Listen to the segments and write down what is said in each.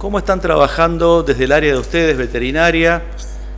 ¿Cómo están trabajando desde el área de ustedes, veterinaria,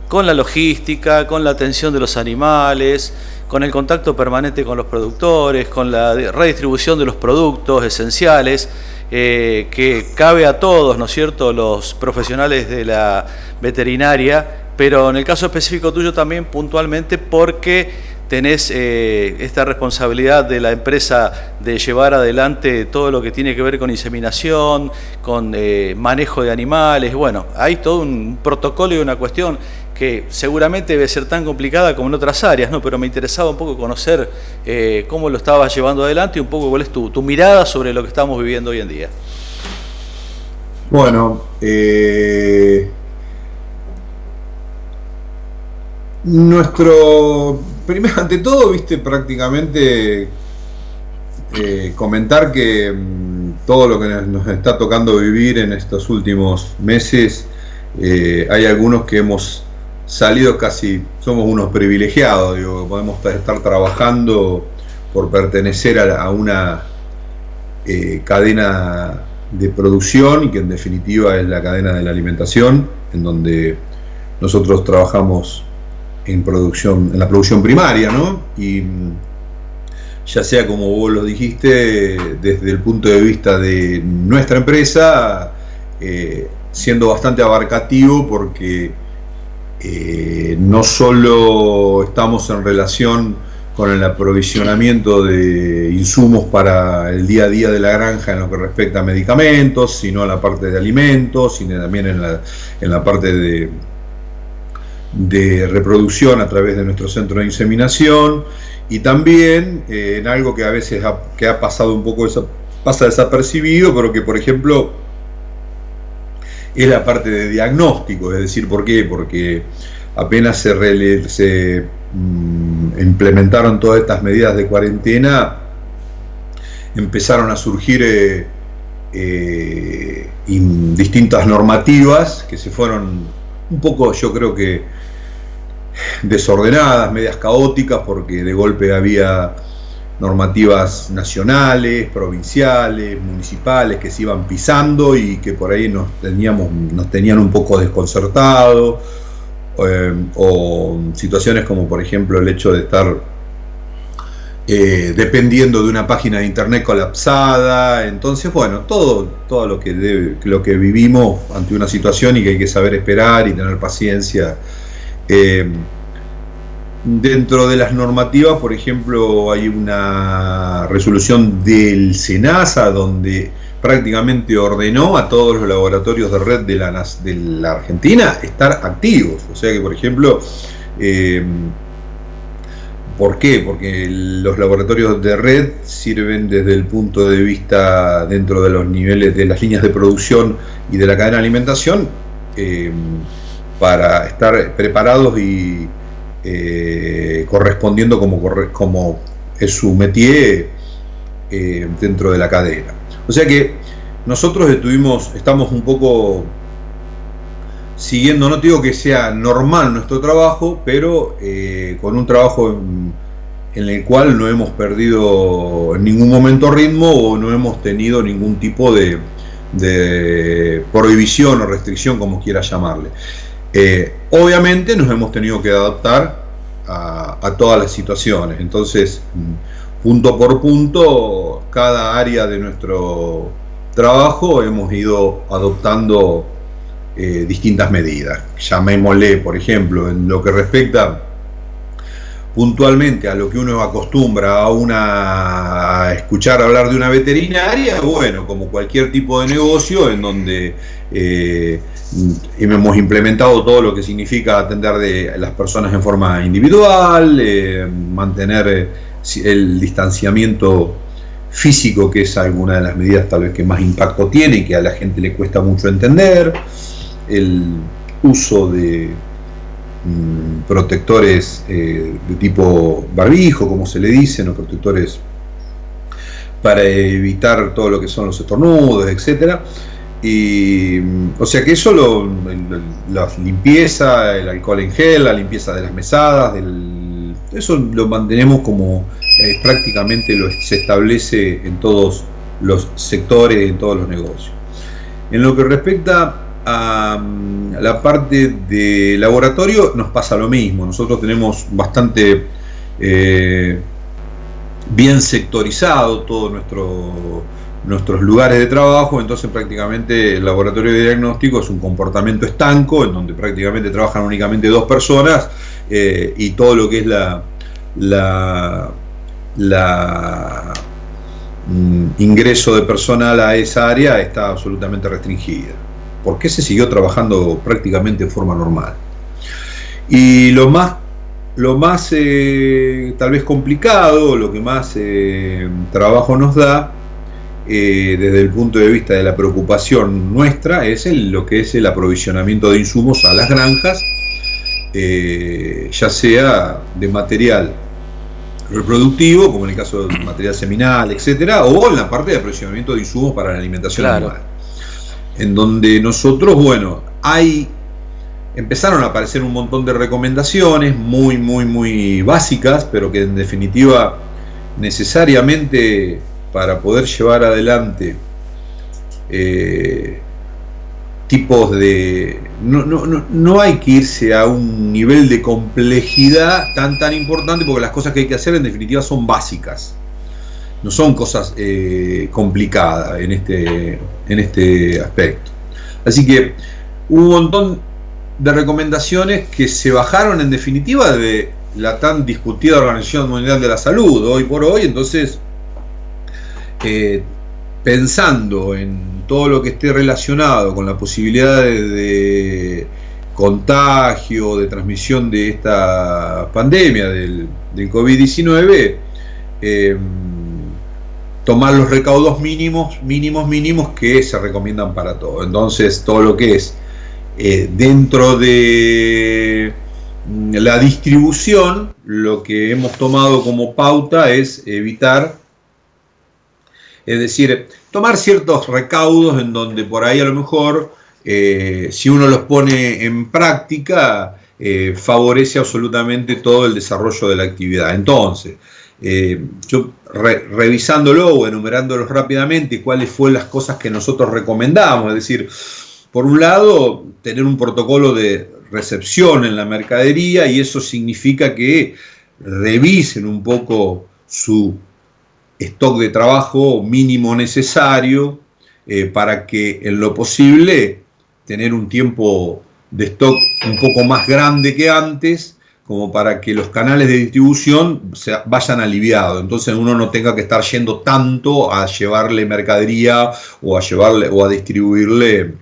con la logística, con la atención de los animales, con el contacto permanente con los productores, con la redistribución de los productos esenciales, que cabe a todos, ¿no es cierto?, los profesionales de la veterinaria, pero en el caso específico tuyo también puntualmente porque tenés esta responsabilidad de la empresa de llevar adelante todo lo que tiene que ver con inseminación, con manejo de animales. Bueno, hay todo un protocolo y una cuestión que seguramente debe ser tan complicada como en otras áreas, ¿no? Pero me interesaba un poco conocer cómo lo estabas llevando adelante y un poco cuál es tu mirada sobre lo que estamos viviendo hoy en día. Bueno, primero, ante todo, viste, prácticamente comentar que todo lo que nos está tocando vivir en estos últimos meses, hay algunos que hemos salido casi, somos unos privilegiados, digo, podemos estar trabajando por pertenecer a una cadena de producción, y que en definitiva es la cadena de la alimentación, en donde nosotros trabajamos en la producción primaria, ¿no? Y ya sea como vos lo dijiste, desde el punto de vista de nuestra empresa, siendo bastante abarcativo, porque no solo estamos en relación con el aprovisionamiento de insumos para el día a día de la granja en lo que respecta a medicamentos, sino a la parte de alimentos, sino también en la parte de reproducción a través de nuestro centro de inseminación, y también en algo que a veces ha pasado un poco, pasa desapercibido, pero que por ejemplo es la parte de diagnóstico. Es decir, ¿por qué? Porque apenas se implementaron todas estas medidas de cuarentena, empezaron a surgir distintas normativas que se fueron un poco, yo creo que desordenadas, medias caóticas, porque de golpe había normativas nacionales, provinciales, municipales que se iban pisando y que por ahí nos tenían un poco desconcertados, o situaciones como por ejemplo el hecho de estar dependiendo de una página de internet colapsada. Entonces, bueno, todo lo que vivimos ante una situación, y que hay que saber esperar y tener paciencia. Dentro de las normativas, por ejemplo, hay una resolución del SENASA donde prácticamente ordenó a todos los laboratorios de red de la Argentina estar activos. O sea que, por ejemplo, ¿por qué? Porque los laboratorios de red sirven desde el punto de vista, dentro de los niveles de las líneas de producción y de la cadena de alimentación, para estar preparados y correspondiendo como es su métier dentro de la cadena. O sea que nosotros estamos un poco siguiendo, no te digo que sea normal nuestro trabajo, pero con un trabajo en el cual no hemos perdido en ningún momento ritmo, o no hemos tenido ningún tipo de prohibición o restricción, como quieras llamarle. Obviamente nos hemos tenido que adaptar a todas las situaciones. Entonces, punto por punto, cada área de nuestro trabajo hemos ido adoptando distintas medidas. Llamémosle, por ejemplo, en lo que respecta puntualmente a lo que uno acostumbra a escuchar hablar de una veterinaria, bueno, como cualquier tipo de negocio en donde hemos implementado todo lo que significa atender de las personas en forma individual, mantener el distanciamiento físico, que es alguna de las medidas tal vez que más impacto tiene y que a la gente le cuesta mucho entender, el uso de protectores de tipo barbijo, como se le dice, ¿no? Protectores para evitar todo lo que son los estornudos, etcétera. Y o sea que eso, la limpieza, el alcohol en gel, la limpieza de las mesadas, eso lo mantenemos como prácticamente se establece en todos los sectores, en todos los negocios. En lo que respecta a la parte de laboratorio, nos pasa lo mismo. Nosotros tenemos bastante bien sectorizado todos nuestros lugares de trabajo, entonces prácticamente el laboratorio de diagnóstico es un comportamiento estanco, en donde prácticamente trabajan únicamente 2 personas, y todo lo que es ingreso de personal a esa área está absolutamente restringida. ¿Por qué se siguió trabajando prácticamente de forma normal? Y lo más tal vez complicado, lo que más trabajo nos da, desde el punto de vista de la preocupación nuestra, es lo que es el aprovisionamiento de insumos a las granjas, ya sea de material reproductivo, como en el caso del material seminal, etcétera, o en la parte de aprovisionamiento de insumos para la alimentación animal, en donde nosotros, bueno, empezaron a aparecer un montón de recomendaciones muy básicas, pero que en definitiva necesariamente para poder llevar adelante tipos de... No hay que irse a un nivel de complejidad tan importante, porque las cosas que hay que hacer en definitiva son básicas, no son cosas complicadas en este aspecto. Así que hubo un montón de recomendaciones que se bajaron en definitiva de la tan discutida Organización Mundial de la Salud hoy por hoy. Entonces, pensando en todo lo que esté relacionado con la posibilidad de contagio, de transmisión de esta pandemia del COVID-19, tomar los recaudos mínimos que se recomiendan para todo. Entonces, todo lo que es dentro de la distribución, lo que hemos tomado como pauta es evitar, es decir, tomar ciertos recaudos en donde por ahí a lo mejor, si uno los pone en práctica, favorece absolutamente todo el desarrollo de la actividad. Entonces, yo revisándolo o enumerándolos rápidamente, cuáles fueron las cosas que nosotros recomendamos, es decir, por un lado, tener un protocolo de recepción en la mercadería, y eso significa que revisen un poco su stock de trabajo mínimo necesario, para que en lo posible tener un tiempo de stock un poco más grande que antes, como para que los canales de distribución vayan aliviados. Entonces uno no tenga que estar yendo tanto a llevarle mercadería o a distribuirle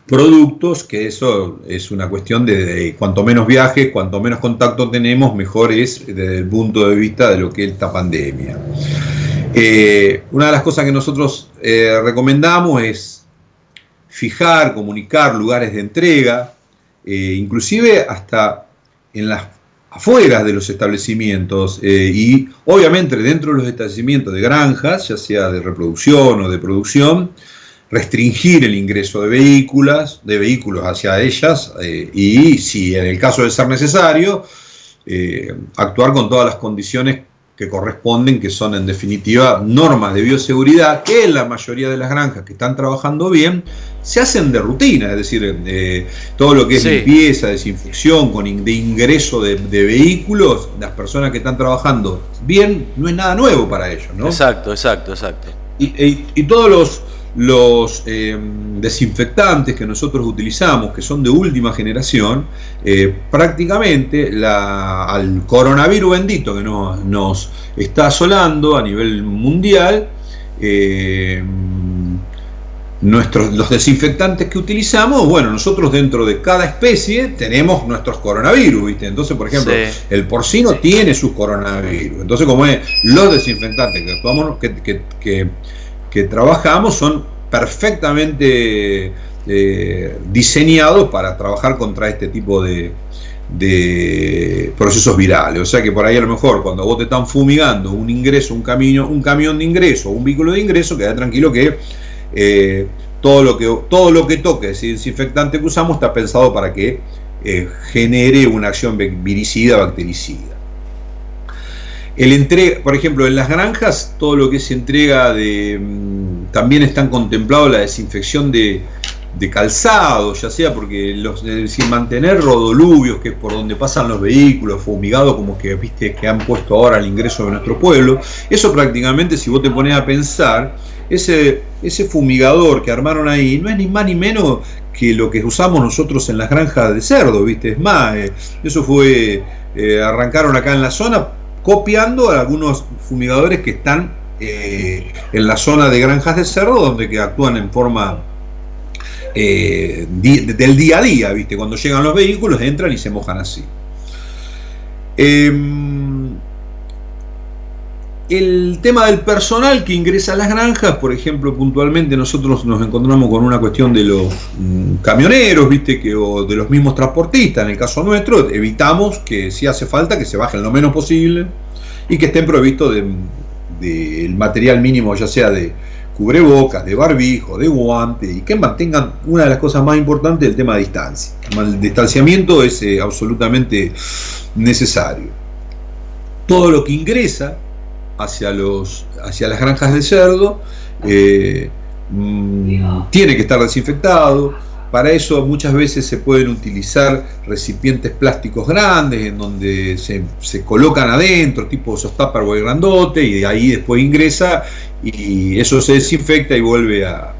productos, que eso es una cuestión de cuanto menos viajes, cuanto menos contacto tenemos, mejor es desde el punto de vista de lo que es esta pandemia. Una de las cosas que nosotros recomendamos es fijar, comunicar lugares de entrega, inclusive hasta en las afueras de los establecimientos, y obviamente dentro de los establecimientos de granjas, ya sea de reproducción o de producción, restringir el ingreso de vehículos hacia ellas, y si en el caso de ser necesario, actuar con todas las condiciones que corresponden, que son en definitiva normas de bioseguridad, que en la mayoría de las granjas que están trabajando bien se hacen de rutina, es decir, todo lo que es limpieza, desinfección, de ingreso de vehículos, las personas que están trabajando bien, no es nada nuevo para ellos, ¿no? Exacto. Y todos los desinfectantes que nosotros utilizamos, que son de última generación, prácticamente al coronavirus bendito que nos está asolando a nivel mundial, los desinfectantes que utilizamos, bueno, nosotros dentro de cada especie tenemos nuestros coronavirus, ¿viste? Entonces, por ejemplo, el porcino tiene sus coronavirus. Entonces, como es, los desinfectantes que trabajamos son perfectamente diseñados para trabajar contra este tipo de procesos virales. O sea que por ahí a lo mejor cuando vos te están fumigando un camión de ingreso o un vehículo de ingreso, queda tranquilo que todo lo que toque ese desinfectante que usamos está pensado para que genere una acción viricida, bactericida. Por ejemplo, en las granjas, todo lo que es entrega de también están contemplados la desinfección de calzado, ya sea porque sin mantener rodolubios, que es por donde pasan los vehículos, fumigado, como que viste que han puesto ahora al ingreso de nuestro pueblo. Eso prácticamente, si vos te pones a pensar, ese fumigador que armaron ahí no es ni más ni menos que lo que usamos nosotros en las granjas de cerdo, viste. Es más, eso fue, arrancaron acá en la zona copiando a algunos fumigadores que están en la zona de granjas de cerdo, donde que actúan en forma del día a día, ¿viste? Cuando llegan los vehículos entran y se mojan así. El tema del personal que ingresa a las granjas, por ejemplo, puntualmente nosotros nos encontramos con una cuestión de los camioneros, ¿viste? O de los mismos transportistas. En el caso nuestro, evitamos que, si hace falta, que se bajen lo menos posible y que estén provistos del material mínimo, ya sea de cubrebocas, de barbijo, de guante, y que mantengan una de las cosas más importantes, el tema de distancia. El distanciamiento es absolutamente necesario. Todo lo que ingresa hacia las granjas de cerdo tiene que estar desinfectado. Para eso muchas veces se pueden utilizar recipientes plásticos grandes en donde se colocan adentro, tipo esos Tupperware grandote, y de ahí después ingresa y eso se desinfecta y vuelve a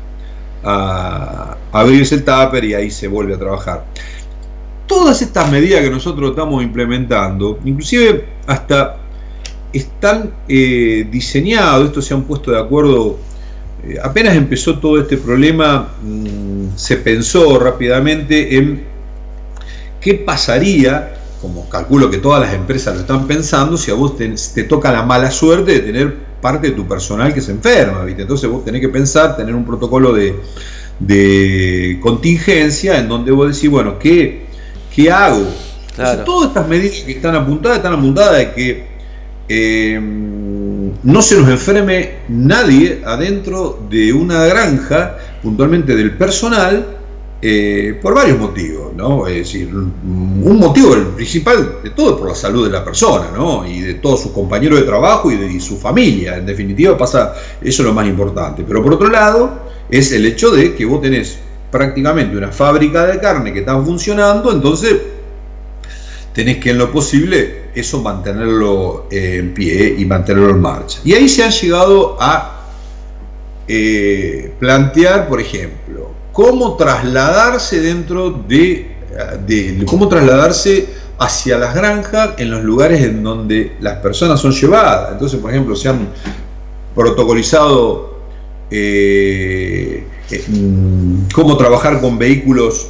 abrirse el tupper y ahí se vuelve a trabajar. Todas estas medidas que nosotros estamos implementando, inclusive hasta están diseñados, estos se han puesto de acuerdo. Apenas empezó todo este problema, se pensó rápidamente en qué pasaría, como calculo que todas las empresas lo están pensando, si a vos te toca la mala suerte de tener parte de tu personal que se enferma, ¿viste? Entonces vos tenés que pensar, tener un protocolo de contingencia en donde vos decís, bueno, ¿qué hago? Claro. Entonces, todas estas medidas que están apuntadas de que no se nos enferme nadie adentro de una granja, puntualmente del personal, por varios motivos, ¿no? Es decir, un motivo, el principal de todo, es por la salud de la persona, ¿no? Y de todos sus compañeros de trabajo y de su familia. En definitiva pasa, eso es lo más importante. Pero por otro lado, es el hecho de que vos tenés prácticamente una fábrica de carne que está funcionando, entonces tenés que en lo posible eso mantenerlo en pie y mantenerlo en marcha. Y ahí se han llegado a plantear, por ejemplo, cómo trasladarse cómo trasladarse hacia las granjas en los lugares en donde las personas son llevadas. Entonces, por ejemplo, se han protocolizado cómo trabajar con vehículos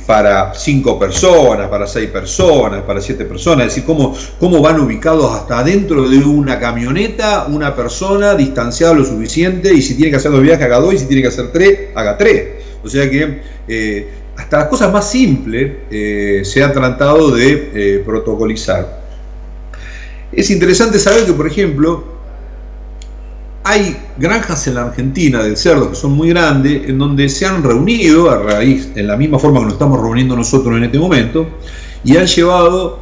para 5 personas, para 6 personas, para 7 personas, es decir, cómo van ubicados hasta adentro de una camioneta, una persona distanciada lo suficiente, y si tiene que hacer 2 viajes haga 2, y si tiene que hacer 3, haga 3. O sea que hasta las cosas más simples se ha tratado de protocolizar. Es interesante saber que, por ejemplo, hay granjas en la Argentina del cerdo que son muy grandes, en donde se han reunido a raíz, en la misma forma que nos estamos reuniendo nosotros en este momento, y han llevado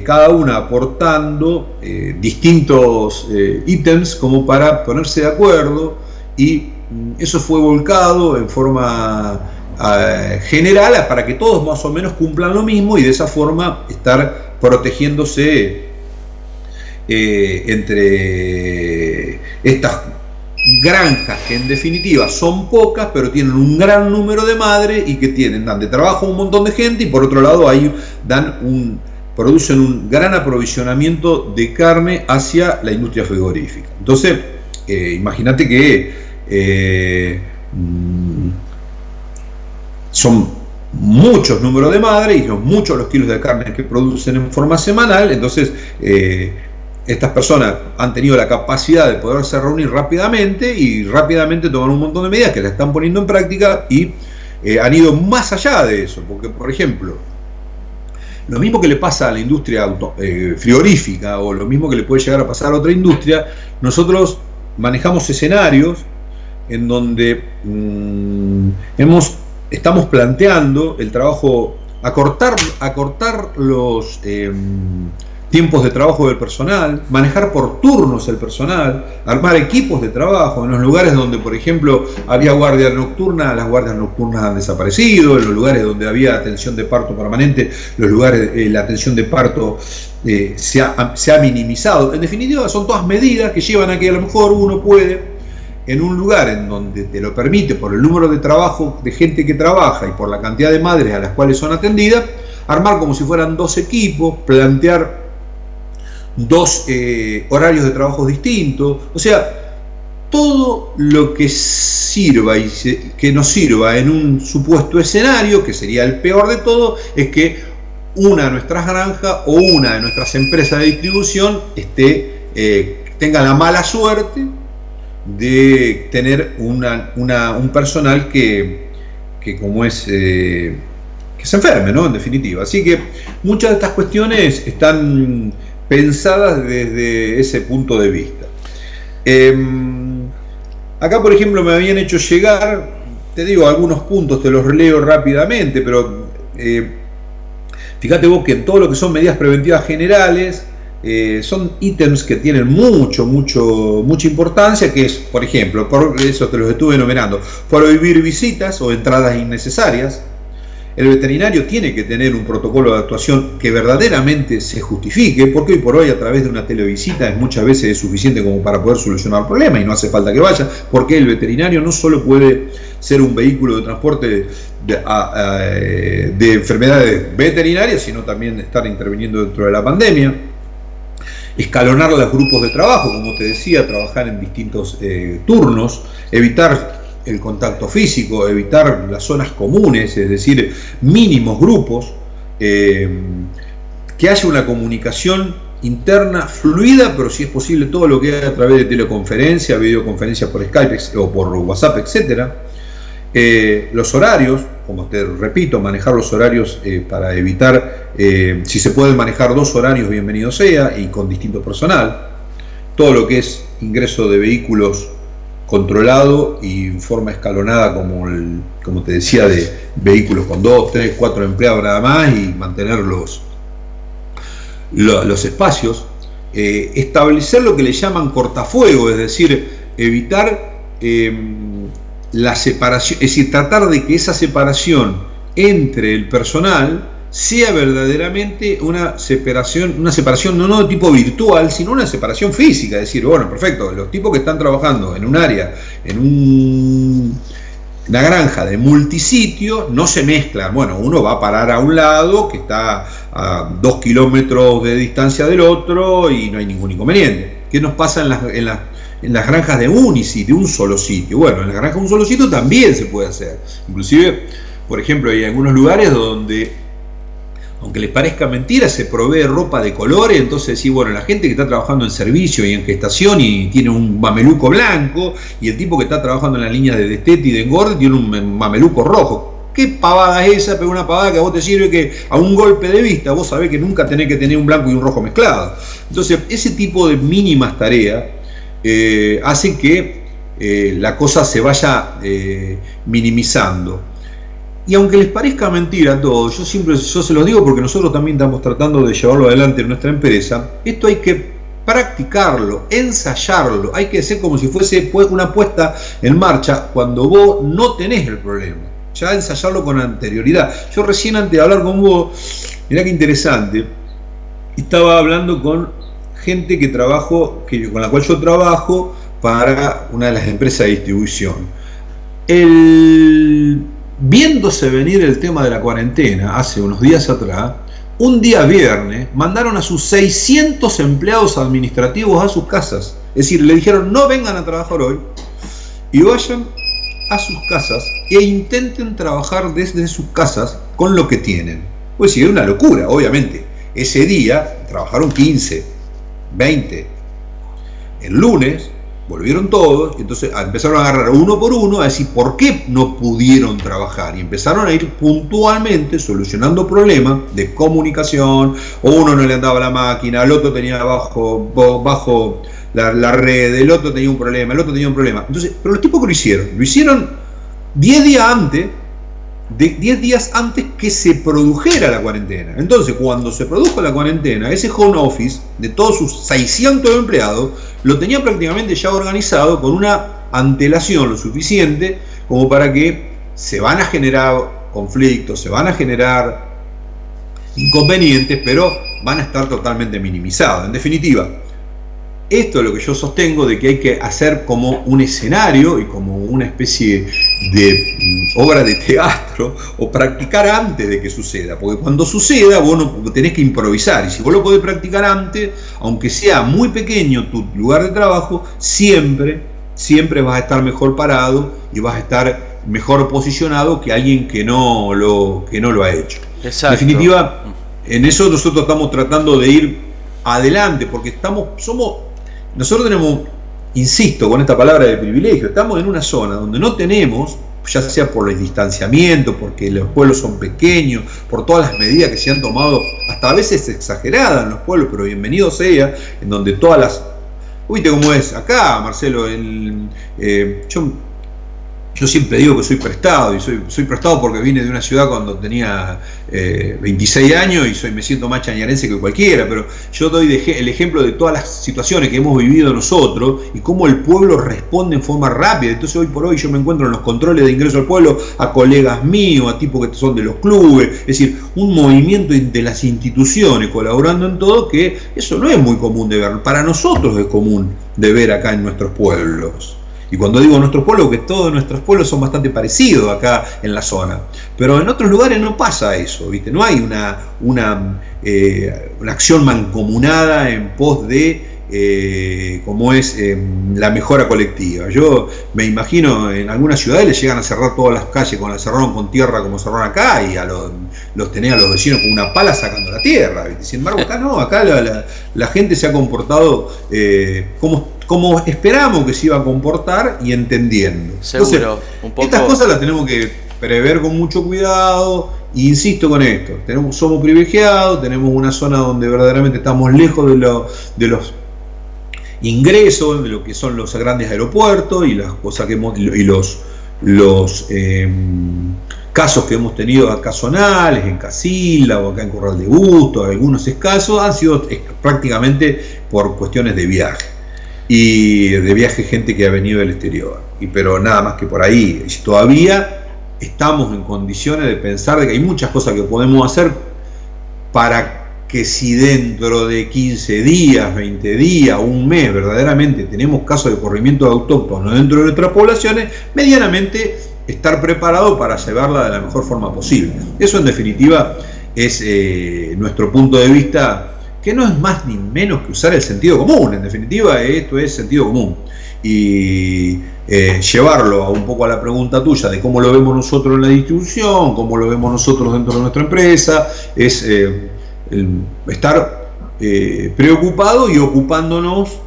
cada una aportando distintos ítems como para ponerse de acuerdo, y eso fue volcado en forma general para que todos más o menos cumplan lo mismo, y de esa forma estar protegiéndose entre estas granjas, que en definitiva son pocas, pero tienen un gran número de madres y que dan de trabajo a un montón de gente, y por otro lado producen un gran aprovisionamiento de carne hacia la industria frigorífica. Entonces, imagínate que son muchos números de madres y son muchos los kilos de carne que producen en forma semanal. Entonces, estas personas han tenido la capacidad de poderse reunir rápidamente y rápidamente tomar un montón de medidas que las están poniendo en práctica, y han ido más allá de eso, porque, por ejemplo, lo mismo que le pasa a la industria frigorífica, o lo mismo que le puede llegar a pasar a otra industria, nosotros manejamos escenarios en donde estamos planteando el trabajo, acortar tiempos de trabajo del personal, manejar por turnos el personal, armar equipos de trabajo en los lugares donde, por ejemplo, había guardia nocturna, las guardias nocturnas han desaparecido, en los lugares donde había atención de parto permanente, los lugares, la atención de parto se ha minimizado. En definitiva, son todas medidas que llevan a que a lo mejor uno puede, en un lugar en donde te lo permite, por el número de trabajo de gente que trabaja y por la cantidad de madres a las cuales son atendidas, armar como si fueran 2 equipos, plantear 2 horarios de trabajo distintos, o sea, todo lo que sirva y que nos sirva en un supuesto escenario, que sería el peor de todo, es que una de nuestras granjas o una de nuestras empresas de distribución tenga la mala suerte de tener un personal que como es que se enferme, ¿no? En definitiva. Así que muchas de estas cuestiones están pensadas desde ese punto de vista. Acá, por ejemplo, me habían hecho llegar, te digo, algunos puntos, te los leo rápidamente, pero fíjate vos que en todo lo que son medidas preventivas generales, son ítems que tienen mucha importancia, que es, por ejemplo, por eso te los estuve enumerando, prohibir visitas o entradas innecesarias. El veterinario tiene que tener un protocolo de actuación que verdaderamente se justifique, porque hoy por hoy a través de una televisita muchas veces es suficiente como para poder solucionar el problema y no hace falta que vaya, porque el veterinario no solo puede ser un vehículo de transporte de enfermedades veterinarias, sino también estar interviniendo dentro de la pandemia. Escalonar los grupos de trabajo, como te decía, trabajar en distintos turnos, evitar el contacto físico, evitar las zonas comunes, es decir, mínimos grupos, que haya una comunicación interna fluida, pero si es posible todo lo que haga a través de teleconferencia, videoconferencia por Skype o por WhatsApp, etcétera. Los horarios, como te repito, manejar los horarios para evitar, si se pueden manejar 2 horarios, bienvenido sea, y con distinto personal. Todo lo que es ingreso de vehículos controlado y en forma escalonada, como te decía, de vehículos con 2, 3, 4 empleados nada más, y mantener los espacios. Establecer lo que le llaman cortafuego, es decir, evitar la separación, es decir, tratar de que esa separación entre el personal sea verdaderamente una separación no de tipo virtual, sino una separación física. Es decir, bueno, perfecto, los tipos que están trabajando en un área, en una granja de multisitio, no se mezclan. Bueno, uno va a parar a un lado que está a 2 kilómetros de distancia del otro y no hay ningún inconveniente. ¿Qué nos pasa en las granjas de unisitio, de un solo sitio? Bueno, en las granjas de un solo sitio también se puede hacer. Inclusive, por ejemplo, hay algunos lugares donde, aunque les parezca mentira, se provee ropa de colores. Entonces, sí, bueno, la gente que está trabajando en servicio y en gestación y tiene un mameluco blanco, y el tipo que está trabajando en las líneas de destete y de engorde tiene un mameluco rojo. ¿Qué pavada es esa? Pero una pavada que a vos te sirve que a un golpe de vista vos sabés que nunca tenés que tener un blanco y un rojo mezclado. Entonces, ese tipo de mínimas tareas hacen que la cosa se vaya minimizando. Y aunque les parezca mentira todo, yo se los digo porque nosotros también estamos tratando de llevarlo adelante en nuestra empresa. Esto hay que practicarlo, ensayarlo, hay que hacer como si fuese una puesta en marcha cuando vos no tenés el problema. Ya ensayarlo con anterioridad. Yo recién, antes de hablar con vos, mirá qué interesante, estaba hablando con gente con la cual yo trabajo para una de las empresas de distribución. Viéndose venir el tema de la cuarentena hace unos días atrás, un día viernes mandaron a sus 600 empleados administrativos a sus casas. Es decir, le dijeron: no vengan a trabajar hoy y vayan a sus casas e intenten trabajar desde sus casas con lo que tienen. Pues sí, es una locura, obviamente. Ese día trabajaron 15, 20. El lunes volvieron todos, y entonces empezaron a agarrar uno por uno a decir por qué no pudieron trabajar, y empezaron a ir puntualmente solucionando problemas de comunicación. O uno no le andaba la máquina, el otro tenía bajo la red, el otro tenía un problema, el otro tenía un problema. Entonces, pero los tipos que lo hicieron 10 días antes de 10 días antes que se produjera la cuarentena. Entonces, cuando se produjo la cuarentena, ese home office de todos sus 600 empleados lo tenía prácticamente ya organizado con una antelación lo suficiente como para que se van a generar conflictos, se van a generar inconvenientes, pero van a estar totalmente minimizados. En definitiva, esto es lo que yo sostengo, de que hay que hacer como un escenario y como una especie de obra de teatro, o practicar antes de que suceda, porque cuando suceda vos no tenés que improvisar, y si vos lo podés practicar antes, aunque sea muy pequeño tu lugar de trabajo, siempre vas a estar mejor parado y vas a estar mejor posicionado que alguien que no lo ha hecho. Exacto. En definitiva, en eso nosotros estamos tratando de ir adelante, porque nosotros tenemos, insisto con esta palabra de privilegio, estamos en una zona donde no tenemos, ya sea por el distanciamiento, porque los pueblos son pequeños, por todas las medidas que se han tomado, hasta a veces exageradas en los pueblos, pero bienvenido sea, en donde todas las... ¿Viste cómo es? Acá, Marcelo, yo siempre digo que soy prestado, y soy prestado porque vine de una ciudad cuando tenía 26 años y me siento más chañarense que cualquiera, pero yo doy el ejemplo de todas las situaciones que hemos vivido nosotros y cómo el pueblo responde en forma rápida. Entonces hoy por hoy yo me encuentro en los controles de ingreso al pueblo a colegas míos, a tipos que son de los clubes, es decir, un movimiento de las instituciones colaborando en todo, que eso no es muy común de ver. Para nosotros es común de ver acá en nuestros pueblos. Y cuando digo nuestros pueblos, que todos nuestros pueblos son bastante parecidos acá en la zona. Pero en otros lugares no pasa eso, ¿viste? No hay una acción mancomunada en pos de como es la mejora colectiva. Yo me imagino en algunas ciudades les llegan a cerrar todas las calles, como las cerraron con tierra como cerraron acá, y los tenés a los vecinos con una pala sacando la tierra, ¿viste? Sin embargo acá no, acá la gente se ha comportado como esperamos que se iba a comportar y entendiendo. Seguro. Entonces, un poco... estas cosas las tenemos que prever con mucho cuidado. E insisto con esto, somos privilegiados, tenemos una zona donde verdaderamente estamos lejos de los ingresos, de lo que son los grandes aeropuertos y las cosas que los casos que hemos tenido acá zonales, en Casilda o acá en Corral de Bustos, algunos escasos, han sido prácticamente por cuestiones de viaje. Y de viaje gente que ha venido del exterior, pero nada más que por ahí. Todavía estamos en condiciones de pensar de que hay muchas cosas que podemos hacer para que, si dentro de 15 días, 20 días, un mes, verdaderamente tenemos casos de corrimiento de autóctonos dentro de nuestras poblaciones, medianamente estar preparado para llevarla de la mejor forma posible. Eso en definitiva es nuestro punto de vista, que no es más ni menos que usar el sentido común. En definitiva, esto es sentido común. Y llevarlo un poco a la pregunta tuya de cómo lo vemos nosotros en la distribución, cómo lo vemos nosotros dentro de nuestra empresa, es estar preocupado y ocupándonos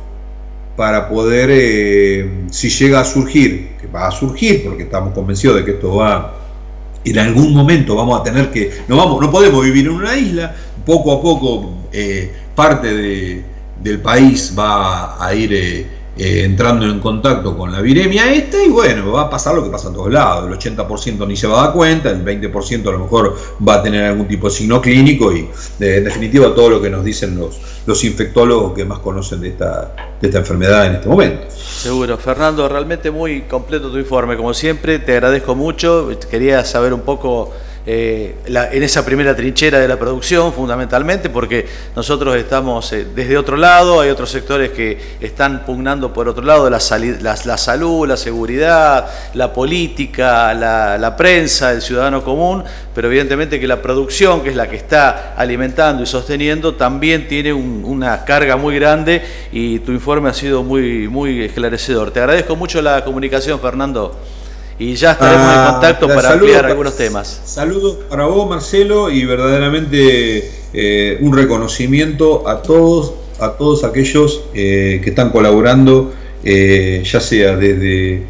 para poder, si llega a surgir, que va a surgir, porque estamos convencidos de que esto va, en algún momento vamos a tener que, no podemos vivir en una isla. Poco a poco parte del país va a ir entrando en contacto con la viremia esta, y bueno, va a pasar lo que pasa en todos lados. El 80% ni se va a dar cuenta, el 20% a lo mejor va a tener algún tipo de signo clínico, y en definitiva todo lo que nos dicen los infectólogos que más conocen de esta enfermedad en este momento. Seguro. Fernando, realmente muy completo tu informe, como siempre, te agradezco mucho. Quería saber un poco en esa primera trinchera de la producción, fundamentalmente, porque nosotros estamos desde otro lado, hay otros sectores que están pugnando por otro lado, la salud, la seguridad, la política, la prensa, el ciudadano común, pero evidentemente que la producción, que es la que está alimentando y sosteniendo, también tiene una carga muy grande, y tu informe ha sido muy, muy esclarecedor. Te agradezco mucho la comunicación, Fernando. Y ya estaremos en contacto para ampliar algunos temas. Saludos para vos, Marcelo, y verdaderamente un reconocimiento a todos aquellos que están colaborando, ya sea desde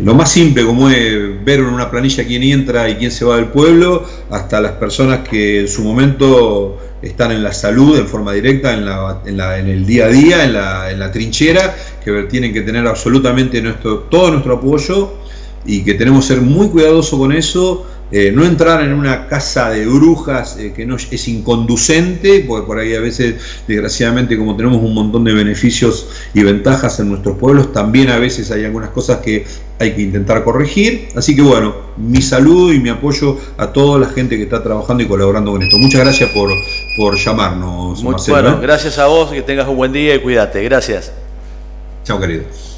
lo más simple, como es ver en una planilla quién entra y quién se va del pueblo, hasta las personas que en su momento están en la salud en forma directa, en el día a día, en la trinchera, que tienen que tener absolutamente todo nuestro apoyo, y que tenemos que ser muy cuidadosos con eso, no entrar en una casa de brujas que no es inconducente, porque por ahí a veces, desgraciadamente, como tenemos un montón de beneficios y ventajas en nuestros pueblos, también a veces hay algunas cosas que hay que intentar corregir. Así que bueno, mi saludo y mi apoyo a toda la gente que está trabajando y colaborando con esto. Muchas gracias por llamarnos, Marcelo. Bueno, gracias a vos, que tengas un buen día y cuídate. Gracias. Chao, querido.